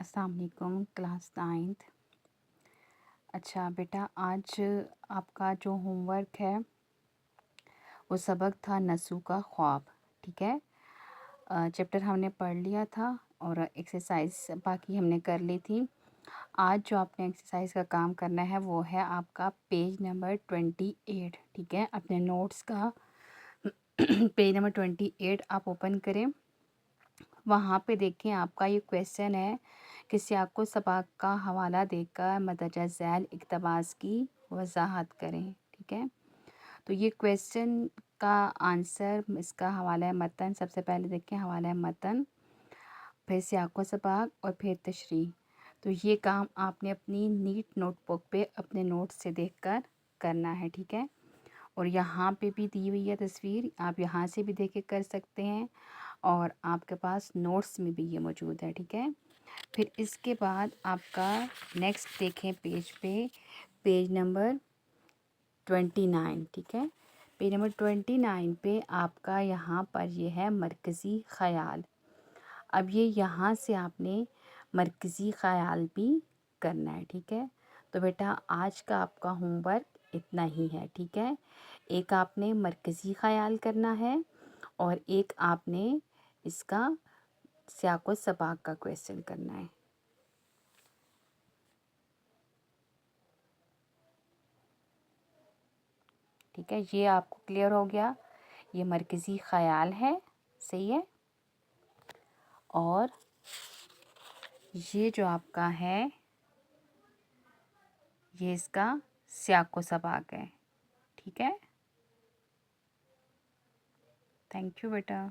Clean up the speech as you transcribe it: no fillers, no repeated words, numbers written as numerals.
अस्सलाम वालेकुम class 9th। अच्छा बेटा, आज आपका जो होमवर्क है वो सबक था नसू का ख्वाब। ठीक है, चैप्टर हमने पढ़ लिया था और एक्सरसाइज बाकी हमने कर ली थी। आज जो आपने एक्सरसाइज का काम करना है वो है आपका पेज नंबर 28। ठीक है, अपने नोट्स का पेज नंबर 28 आप ओपन करें। वहाँ पे देखें आपका ये क्वेश्चन है कि सियाक़ व सबाक़ का हवाला देकर मदरजा ज़ैल इक़्तिबास की वज़ाहत करें। ठीक है, तो ये क्वेश्चन का आंसर, इसका हवाला है मतन। सबसे पहले देखें हवाला है मतन, फिर सियाक़ व सबाक़ और फिर तशरीह। तो ये काम आपने अपनी नीट नोटबुक पे अपने नोट्स से देखकर करना है। ठीक है, और यहाँ पे भी दी हुई है तस्वीर, आप यहाँ से भी देख के कर सकते हैं और आपके पास नोट्स में भी ये मौजूद है। ठीक है, फिर इसके बाद आपका नेक्स्ट देखें पेज पे, पेज नंबर 29। ठीक है, पेज नंबर 29 पे आपका यहाँ पर ये है मरकज़ी ख़याल। अब ये यहाँ से आपने मरकज़ी ख़याल भी करना है। ठीक है, तो बेटा आज का आपका होमवर्क इतना ही है। ठीक है, एक आपने मरकज़ी ख़याल करना है और एक आपने इसका सियाक़ व सबाक़ का क्वेश्चन करना है। ठीक है, ये आपको क्लियर हो गया। ये मरकज़ी ख़याल है, सही है। और ये जो आपका है ये इसका सियाक़ व सबाक़ है। ठीक है, थैंक यू बेटा।